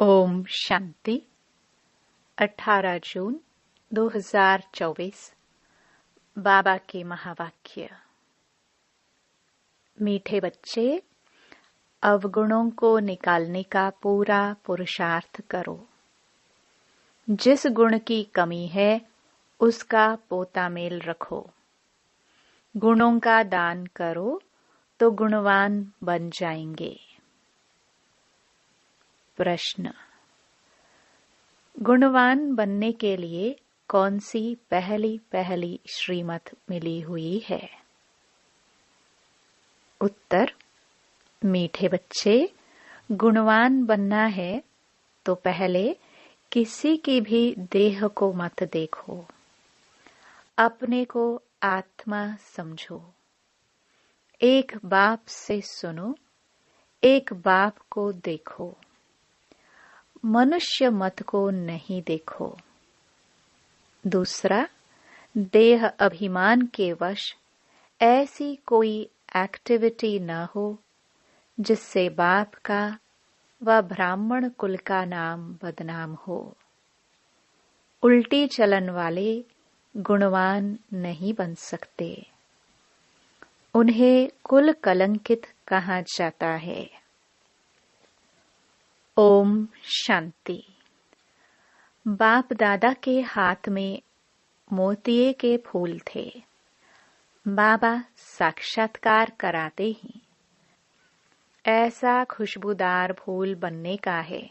ओम शांति। 18 जून 2024। बाबा के महावाक्य। मीठे बच्चे, अवगुणों को निकालने का पूरा पुरुषार्थ करो। जिस गुण की कमी है उसका पोता मेल रखो। गुणों का दान करो तो गुणवान बन जाएंगे। प्रश्न: गुणवान बनने के लिए कौन सी पहली श्रीमत मिली हुई है? उत्तर: मीठे बच्चे, गुणवान बनना है तो पहले किसी की भी देह को मत देखो, अपने को आत्मा समझो। एक बाप से सुनो, एक बाप को देखो। मनुष्य मत को नहीं देखो। दूसरा, देह अभिमान के वश ऐसी कोई एक्टिविटी न हो जिससे बाप का व ब्राह्मण कुल का नाम बदनाम हो। उल्टी चलन वाले गुणवान नहीं बन सकते। उन्हें कुल कलंकित कहा जाता है। ओम शांति। बाप दादा के हाथ में मोतिये के फूल थे। बाबा साक्षात्कार कराते ही ऐसा खुशबूदार फूल बनने का है।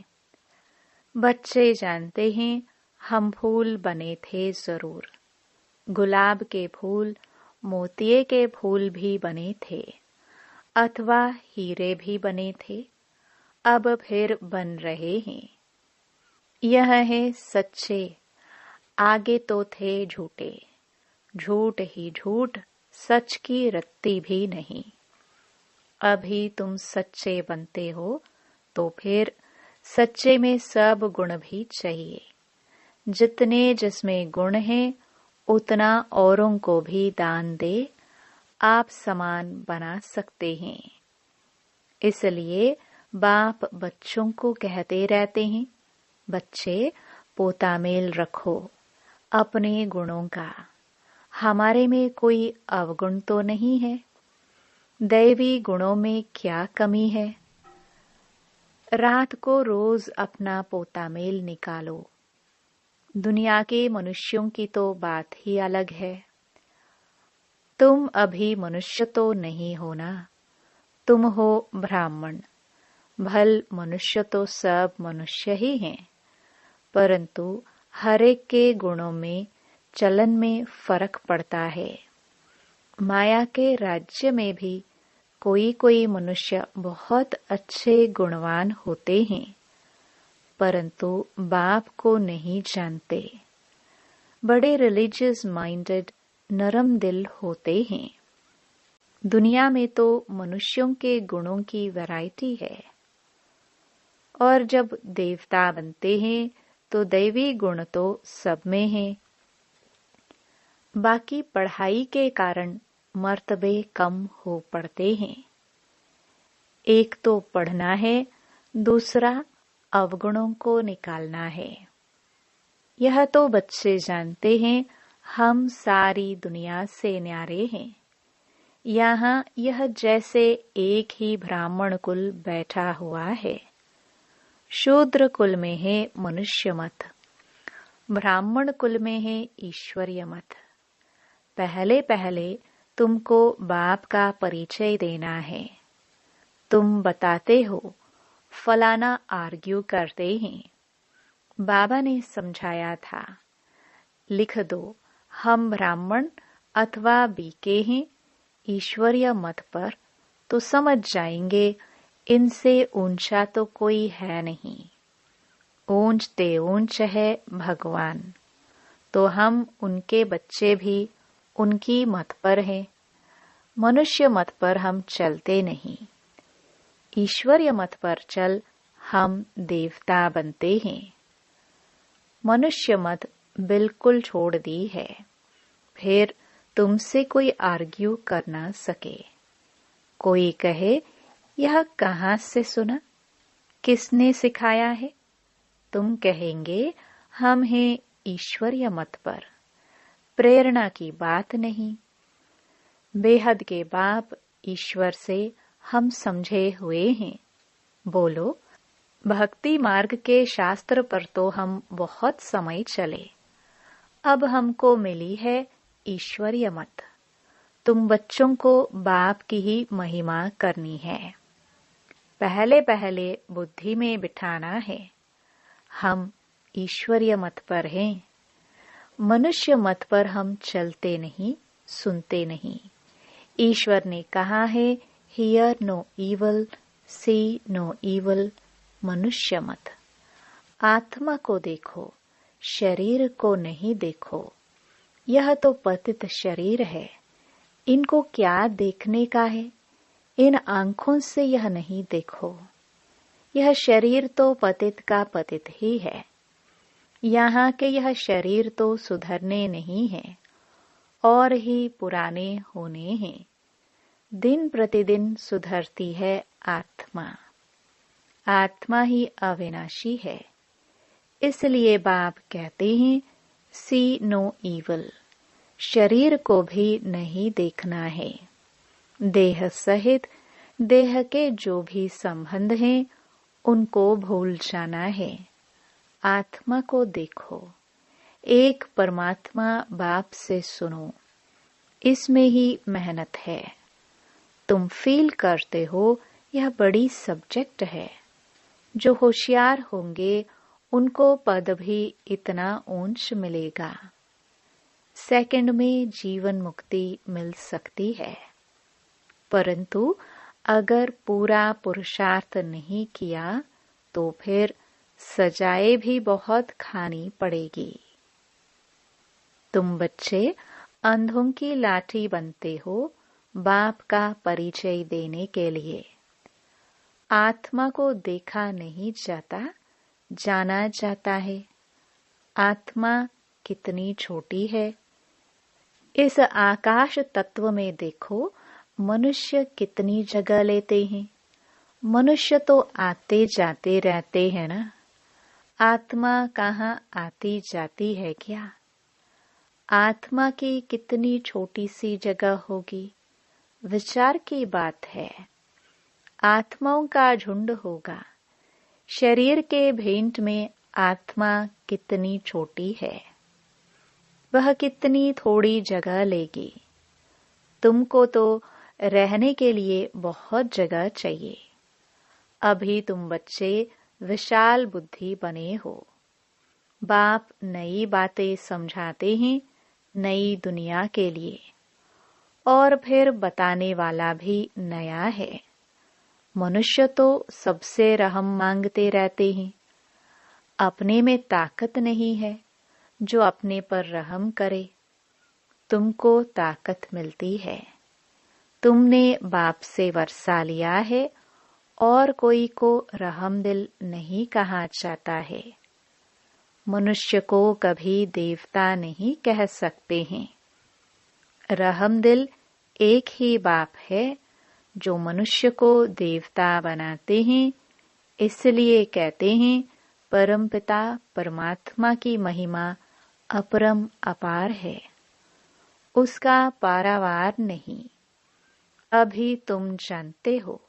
बच्चे जानते हैं हम फूल बने थे जरूर। गुलाब के फूल, मोतिये के फूल भी बने थे अथवा हीरे भी बने थे, अब फिर बन रहे हैं। यह है सच्चे, आगे तो थे झूठे। झूठ ही झूठ, सच की रत्ती भी नहीं। अभी तुम सच्चे बनते हो तो फिर सच्चे में सब गुण भी चाहिए। जितने जिसमें गुण हैं उतना औरों को भी दान दे, आप समान बना सकते हैं। इसलिए बाप बच्चों को कहते रहते हैं, बच्चे पोता मेल रखो अपने गुणों का। हमारे में कोई अवगुण तो नहीं है। दैवी गुणों में क्या कमी है? रात को रोज अपना पोता मेल निकालो। दुनिया के मनुष्यों की तो बात ही अलग है। तुम अभी मनुष्य तो नहीं हो ना, तुम हो ब्राह्मण। भल मनुष्य तो सब मनुष्य ही हैं, परंतु हर एक के गुणों में चलन में फर्क पड़ता है। माया के राज्य में भी कोई कोई मनुष्य बहुत अच्छे गुणवान होते हैं, परंतु बाप को नहीं जानते। बड़े रिलीजियस माइंडेड, नरम दिल होते हैं। दुनिया में तो मनुष्यों के गुणों की वैरायटी है, और जब देवता बनते हैं तो दैवी गुण तो सब में हैं। बाकी पढ़ाई के कारण मर्तबे कम हो पड़ते हैं। एक तो पढ़ना है, दूसरा अवगुणों को निकालना है। यह तो बच्चे जानते हैं हम सारी दुनिया से न्यारे हैं। यहाँ यह जैसे एक ही ब्राह्मण कुल बैठा हुआ है। शूद्र कुल में है मनुष्य मत, ब्राह्मण कुल में है ईश्वरीय मत। पहले पहले तुमको बाप का परिचय देना है। तुम बताते हो, फलाना आर्ग्यू करते हैं। बाबा ने समझाया था, लिख दो हम ब्राह्मण अथवा बीके हैं ईश्वरीय मत पर, तो समझ जाएंगे इनसे ऊंचा तो कोई है नहीं। ऊंचते ऊंच है भगवान, तो हम उनके बच्चे भी उनकी मत पर हैं। मनुष्य मत पर हम चलते नहीं, ईश्वरीय मत पर चल हम देवता बनते हैं। मनुष्य मत बिल्कुल छोड़ दी है, फिर तुमसे कोई आर्ग्यू कर ना सके। कोई कहे, यह कहाँ से सुना, किसने सिखाया है? तुम कहेंगे हम हैं ईश्वरीय मत पर, प्रेरणा की बात नहीं। बेहद के बाप ईश्वर से हम समझे हुए हैं। बोलो, भक्ति मार्ग के शास्त्र पर तो हम बहुत समय चले, अब हमको मिली है ईश्वरीय मत। तुम बच्चों को बाप की ही महिमा करनी है। पहले पहले बुद्धि में बिठाना है, हम ईश्वरीय मत पर हैं। मनुष्य मत पर हम चलते नहीं, सुनते नहीं। ईश्वर ने कहा है, hear no evil, see no evil. मनुष्य मत। आत्मा को देखो, शरीर को नहीं देखो। यह तो पतित शरीर है, इनको क्या देखने का है? इन आंखों से यह नहीं देखो। यह शरीर तो पतित का पतित ही है। यहाँ के यह शरीर तो सुधरने नहीं है और ही पुराने होने हैं। दिन प्रतिदिन सुधरती है आत्मा। आत्मा ही अविनाशी है। इसलिए बाप कहते हैं, सी नो इवल। शरीर को भी नहीं देखना है। देह सहित देह के जो भी संबंध हैं, उनको भूल जाना है। आत्मा को देखो। एक परमात्मा बाप से सुनो। इसमें ही मेहनत है। तुम फील करते हो यह बड़ी सब्जेक्ट है। जो होशियार होंगे उनको पद भी इतना ऊंच मिलेगा। सेकंड में जीवन मुक्ति मिल सकती है, परंतु अगर पूरा पुरुषार्थ नहीं किया तो फिर सजाएं भी बहुत खानी पड़ेगी। तुम बच्चे अंधों की लाठी बनते हो बाप का परिचय देने के लिए। आत्मा को देखा नहीं जाता, जाना जाता है। आत्मा कितनी छोटी है। इस आकाश तत्व में देखो, मनुष्य कितनी जगह लेते हैं। मनुष्य तो आते जाते रहते हैं ना। आत्मा कहाँ आती जाती है क्या? आत्मा की कितनी छोटी सी जगह होगी। विचार की बात है। आत्माओं का झुंड होगा। शरीर के भेंट में आत्मा कितनी छोटी है। वह कितनी थोड़ी जगह लेगी। तुमको तो रहने के लिए बहुत जगह चाहिए। अभी तुम बच्चे विशाल बुद्धि बने हो। बाप नई बातें समझाते हैं, नई दुनिया के लिए, और फिर बताने वाला भी नया है। मनुष्य तो सबसे रहम मांगते रहते हैं। अपने में ताकत नहीं है जो अपने पर रहम करे। तुमको ताकत मिलती है। तुमने बाप से वर्षा लिया है और कोई को रहम दिल नहीं कहा जाता है। मनुष्य को कभी देवता नहीं कह सकते हैं। रहम दिल एक ही बाप है जो मनुष्य को देवता बनाते हैं। इसलिए कहते हैं, परमपिता परमात्मा की महिमा अपरम अपार है, उसका पारावार नहीं। अभी तुम जानते हो,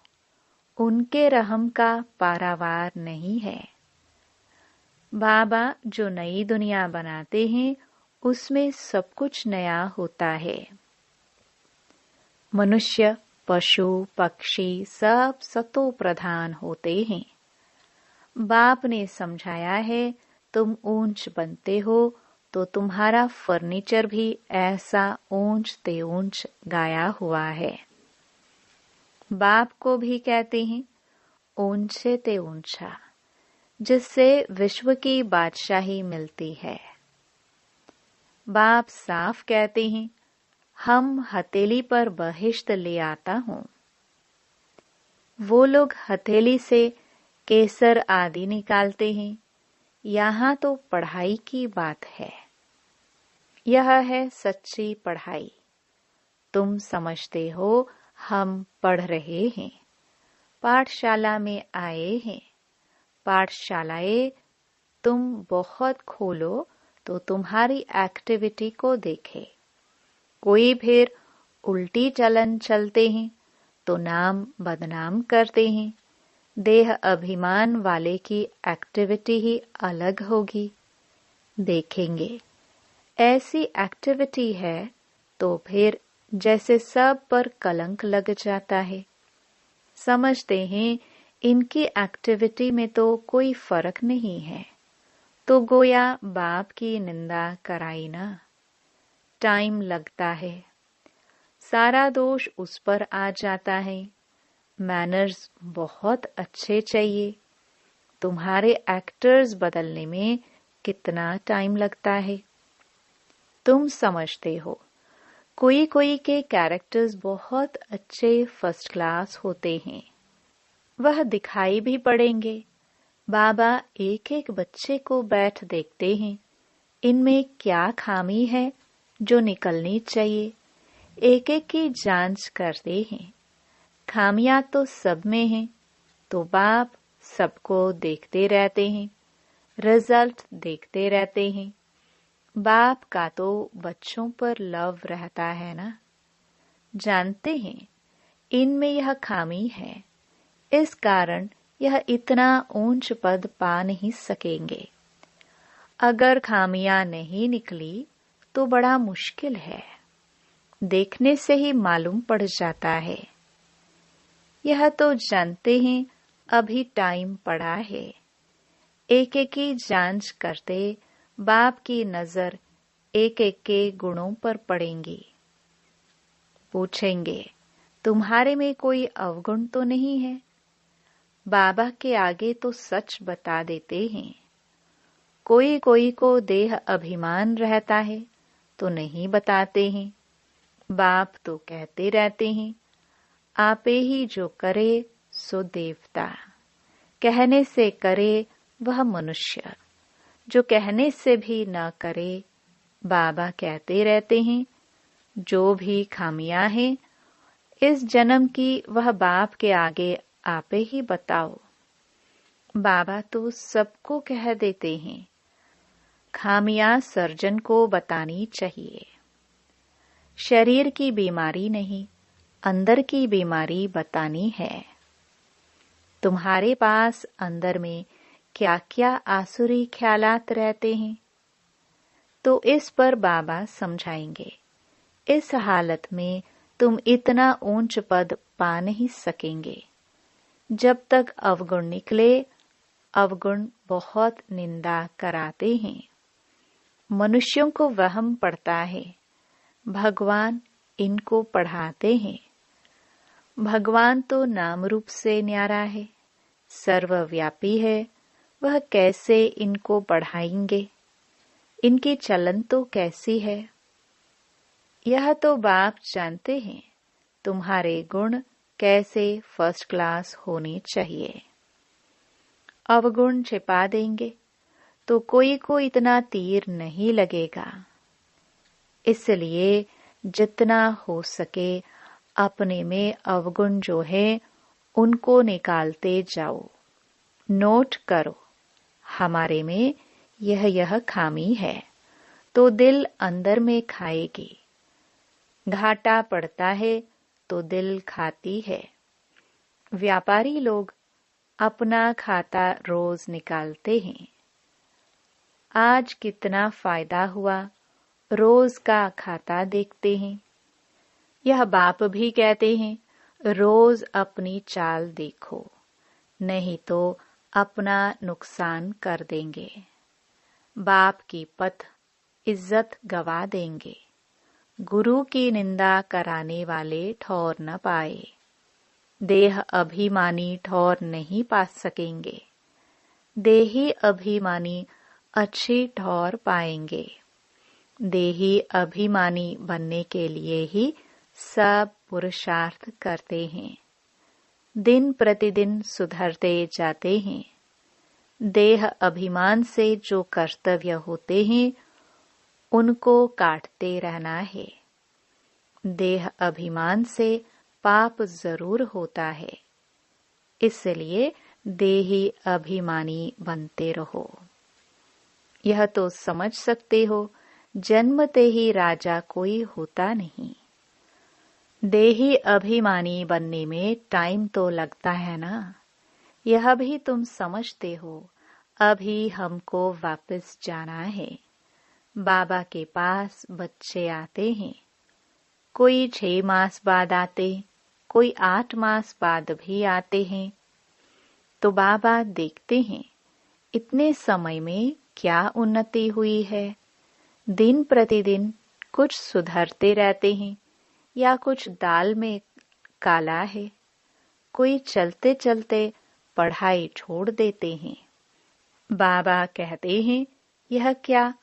उनके रहम का पारावार नहीं है। बाबा जो नई दुनिया बनाते हैं, उसमें सब कुछ नया होता है। मनुष्य, पशु, पक्षी सब सतो प्रधान होते हैं। बाप ने समझाया है, तुम ऊंच बनते हो तो तुम्हारा फर्नीचर भी ऐसा ऊंच ते ऊंच गाया हुआ है। बाप को भी कहते हैं, ऊंचे ते ऊंचा, जिससे विश्व की बादशाही मिलती है। बाप साफ कहते हैं, हम हथेली पर बहिश्त ले आता हूँ। वो लोग हथेली से केसर आदि निकालते हैं। यहाँ तो पढ़ाई की बात है। यह है सच्ची पढ़ाई। तुम समझते हो हम पढ़ रहे हैं, पाठशाला में आए हैं। पाठशालाएं तुम बहुत खोलो तो तुम्हारी एक्टिविटी को देखे। कोई फिर उल्टी चलन चलते हैं तो नाम बदनाम करते हैं। देह अभिमान वाले की एक्टिविटी ही अलग होगी। देखेंगे ऐसी एक्टिविटी है तो फिर जैसे सब पर कलंक लग जाता है। समझते हैं इनकी एक्टिविटी में तो कोई फर्क नहीं है, तो गोया बाप की निंदा कराई ना। टाइम लगता है, सारा दोष उस पर आ जाता है। मैनर्स बहुत अच्छे चाहिए। तुम्हारे एक्टर्स बदलने में कितना टाइम लगता है। तुम समझते हो कोई कोई के कैरेक्टर्स बहुत अच्छे फर्स्ट क्लास होते हैं, वह दिखाई भी पड़ेंगे। बाबा एक एक बच्चे को बैठ देखते हैं, इनमें क्या खामी है जो निकलनी चाहिए। एक एक की जांच करते हैं। खामियां तो सब में हैं, तो बाप सबको देखते रहते हैं, रिजल्ट देखते रहते हैं। बाप का तो बच्चों पर लव रहता है ना। जानते हैं इनमें यह खामी है, इस कारण यह इतना ऊंच पद पा नहीं सकेंगे। अगर खामियां नहीं निकली तो बड़ा मुश्किल है, देखने से ही मालूम पड़ जाता है। यह तो जानते हैं अभी टाइम पड़ा है। एक एक की जांच करते बाप की नजर एक एक के गुणों पर पड़ेंगी। पूछेंगे तुम्हारे में कोई अवगुण तो नहीं है। बाबा के आगे तो सच बता देते हैं। कोई कोई को देह अभिमान रहता है तो नहीं बताते हैं। बाप तो कहते रहते हैं आपे ही जो करे सो देवता। कहने से करे वह मनुष्य, जो कहने से भी न करे। बाबा कहते रहते हैं जो भी खामियां हैं इस जन्म की वह बाप के आगे आपे ही बताओ। बाबा तो सबको कह देते हैं, खामियां सर्जन को बतानी चाहिए। शरीर की बीमारी नहीं, अंदर की बीमारी बतानी है। तुम्हारे पास अंदर में क्या क्या आसुरी ख्यालात रहते हैं, तो इस पर बाबा समझाएंगे। इस हालत में तुम इतना ऊंच पद पा नहीं सकेंगे। जब तक अवगुण निकले, अवगुण बहुत निंदा कराते हैं। मनुष्यों को वहम पड़ता है, भगवान इनको पढ़ाते हैं। भगवान तो नाम रूप से न्यारा है, सर्वव्यापी है, वह कैसे इनको पढ़ाएंगे। इनकी चलन तो कैसी है। यह तो बाप जानते हैं तुम्हारे गुण कैसे फर्स्ट क्लास होने चाहिए। अवगुण छिपा देंगे तो कोई को इतना तीर नहीं लगेगा। इसलिए जितना हो सके अपने में अवगुण जो है उनको निकालते जाओ। नोट करो हमारे में यह खामी है, तो दिल अंदर में खाएगी। घाटा पड़ता है तो दिल खाती है। व्यापारी लोग अपना खाता रोज निकालते हैं। आज कितना फायदा हुआ रोज का खाता देखते हैं। यह बाप भी कहते हैं रोज अपनी चाल देखो, नहीं तो अपना नुकसान कर देंगे। बाप की पथ इज्जत गवा देंगे। गुरु की निंदा कराने वाले ठौर न पाए। देह अभिमानी ठौर नहीं पा सकेंगे। देही अभिमानी अच्छी ठौर पाएंगे। देही अभिमानी बनने के लिए ही सब पुरुषार्थ करते हैं। दिन प्रतिदिन सुधरते जाते हैं। देह अभिमान से जो कर्तव्य होते हैं उनको काटते रहना है। देह अभिमान से पाप जरूर होता है, इसलिए देही अभिमानी बनते रहो। यह तो समझ सकते हो, जन्मते ही राजा कोई होता नहीं। देही अभिमानी बनने में टाइम तो लगता है ना। यह भी तुम समझते हो। अभी हमको वापस जाना है। बाबा के पास बच्चे आते हैं। कोई 6 मास बाद आते, कोई 8 मास बाद भी आते हैं। तो बाबा देखते हैं इतने समय में क्या उन्नति हुई है। दिन प्रतिदिन कुछ सुधरते रहते हैं या कुछ दाल में काला है। कोई चलते चलते पढ़ाई छोड़ देते हैं। बाबा कहते हैं, यह क्या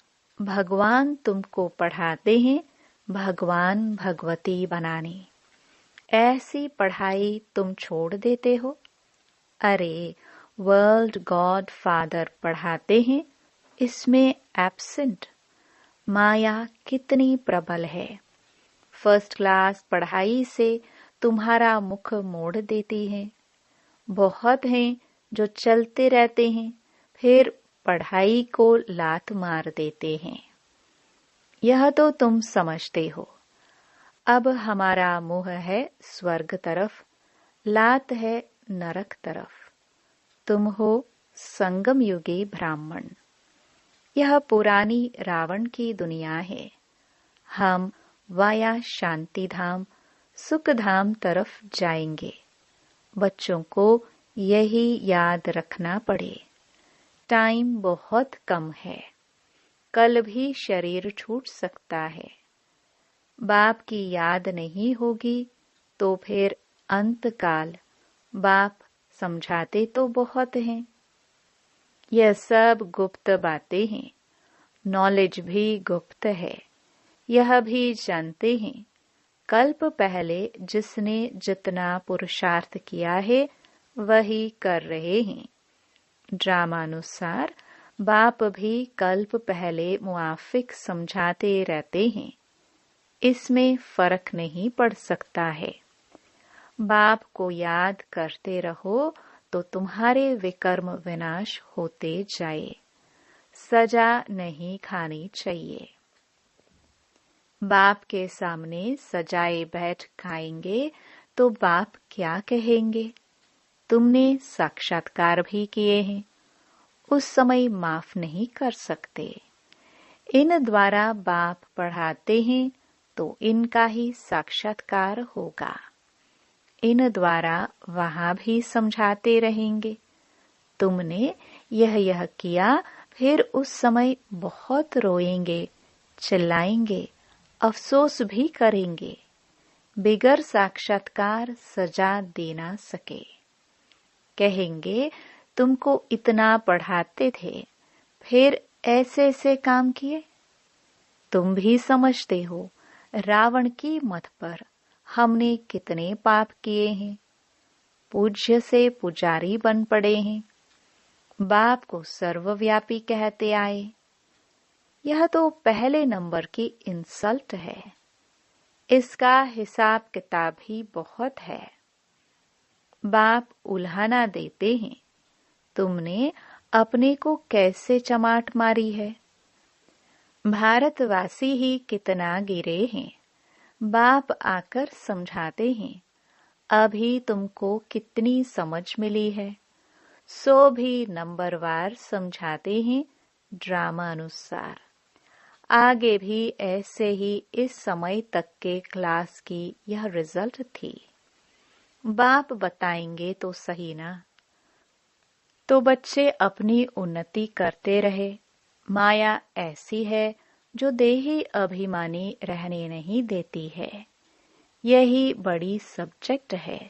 भगवान तुमको पढ़ाते हैं भगवान भगवती बनाने। ऐसी पढ़ाई तुम छोड़ देते हो। अरे, वर्ल्ड गॉड फादर पढ़ाते हैं, इसमें एब्सेंट। माया कितनी प्रबल है। फर्स्ट क्लास पढ़ाई से तुम्हारा मुख मोड़ देती है। बहुत हैं जो चलते रहते हैं, फिर पढ़ाई को लात मार देते हैं। यह तो तुम समझते हो। अब हमारा मुंह है स्वर्ग तरफ, लात है नरक तरफ। तुम हो संगम युगी ब्राह्मण। यह पुरानी रावण की दुनिया है। हम वाया शांति धाम, सुख धाम तरफ जाएंगे। बच्चों को यही याद रखना पड़े। टाइम बहुत कम है। कल भी शरीर छूट सकता है। बाप की याद नहीं होगी तो फिर अंतकाल। बाप समझाते तो बहुत हैं। यह सब गुप्त बातें हैं। नॉलेज भी गुप्त है। यह भी जानते हैं, कल्प पहले जिसने जितना पुरुषार्थ किया है वही कर रहे हैं। ड्रामानुसार बाप भी कल्प पहले मुआफिक समझाते रहते हैं। इसमें फर्क नहीं पड़ सकता है। बाप को याद करते रहो तो तुम्हारे विकर्म विनाश होते जाए। सजा नहीं खानी चाहिए। बाप के सामने सजाए बैठ खाएंगे तो बाप क्या कहेंगे। तुमने साक्षात्कार भी किए हैं, उस समय माफ नहीं कर सकते। इन द्वारा बाप पढ़ाते हैं तो इनका ही साक्षात्कार होगा। इन द्वारा वहां भी समझाते रहेंगे। तुमने यह किया, फिर उस समय बहुत रोएंगे, चिल्लाएंगे, अफसोस भी करेंगे। बिगर साक्षात्कार सजा दे ना सके। कहेंगे तुमको इतना पढ़ाते थे, फिर ऐसे ऐसे काम किए। तुम भी समझते हो, रावण की मत पर हमने कितने पाप किए हैं। पूज्य से पुजारी बन पड़े हैं। बाप को सर्वव्यापी कहते आए। यह तो पहले नंबर की इंसल्ट है। इसका हिसाब किताब ही बहुत है। बाप उल्हाना देते हैं। तुमने अपने को कैसे चमाट मारी है। भारतवासी ही कितना गिरे हैं। बाप आकर समझाते हैं, अभी तुमको कितनी समझ मिली है। सो भी नंबरवार समझाते हैं ड्रामा अनुसार। आगे भी ऐसे ही इस समय तक के क्लास की यह रिजल्ट थी। बाप बताएंगे तो सही ना। तो बच्चे अपनी उन्नति करते रहे। माया ऐसी है जो देही अभिमानी रहने नहीं देती है। यही बड़ी सब्जेक्ट है।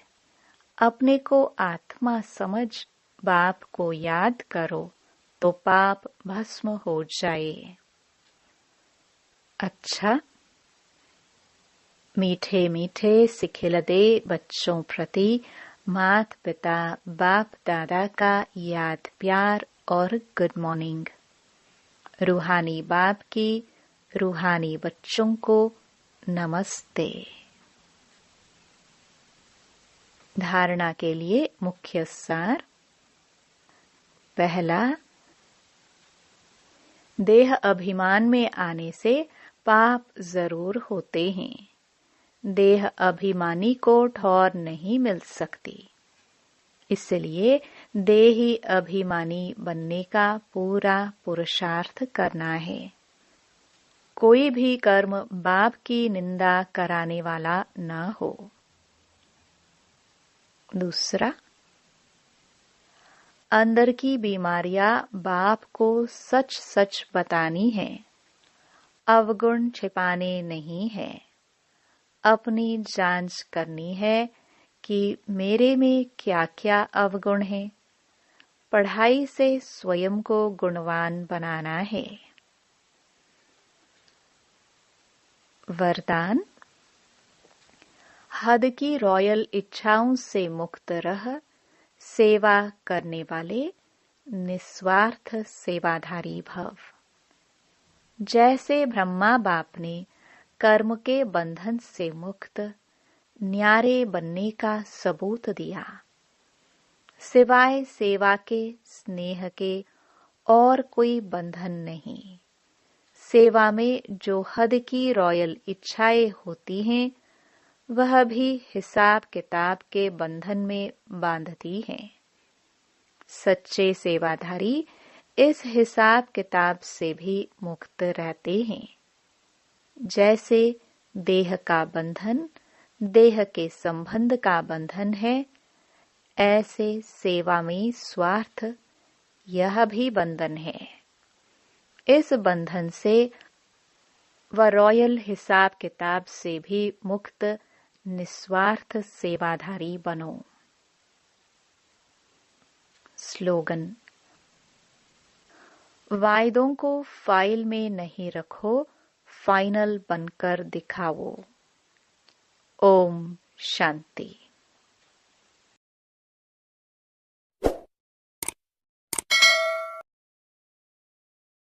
अपने को आत्मा समझ बाप को याद करो तो पाप भस्म हो जाए। अच्छा, मीठे मीठे सिखिलदे बच्चों प्रति माता पिता बाप दादा का याद प्यार और गुड मॉर्निंग। रूहानी बाप की रूहानी बच्चों को नमस्ते। धारणा के लिए मुख्य सार। पहला, देह अभिमान में आने से पाप जरूर होते हैं। देह अभिमानी को ठौर नहीं मिल सकती, इसलिए देही अभिमानी बनने का पूरा पुरुषार्थ करना है। कोई भी कर्म बाप की निंदा कराने वाला न हो। दूसरा, अंदर की बीमारियां बाप को सच सच बतानी है, अवगुण छिपाने नहीं है। अपनी जांच करनी है कि मेरे में क्या क्या अवगुण है। पढ़ाई से स्वयं को गुणवान बनाना है। वरदान, हद की रॉयल इच्छाओं से मुक्त रह सेवा करने वाले निस्वार्थ सेवाधारी भव। जैसे ब्रह्मा बाप ने कर्म के बंधन से मुक्त न्यारे बनने का सबूत दिया, सिवाय सेवा के स्नेह के और कोई बंधन नहीं। सेवा में जो हद की रॉयल इच्छाएं होती हैं, वह भी हिसाब किताब के बंधन में बांधती हैं। सच्चे सेवाधारी इस हिसाब किताब से भी मुक्त रहते हैं। जैसे देह का बंधन देह के संबंध का बंधन है, ऐसे सेवा में स्वार्थ यह भी बंधन है। इस बंधन से व रॉयल हिसाब किताब से भी मुक्त निस्वार्थ सेवाधारी बनो। स्लोगन, वायदों को फाइल में नहीं रखो, फाइनल बनकर दिखाओ। ओम शांति।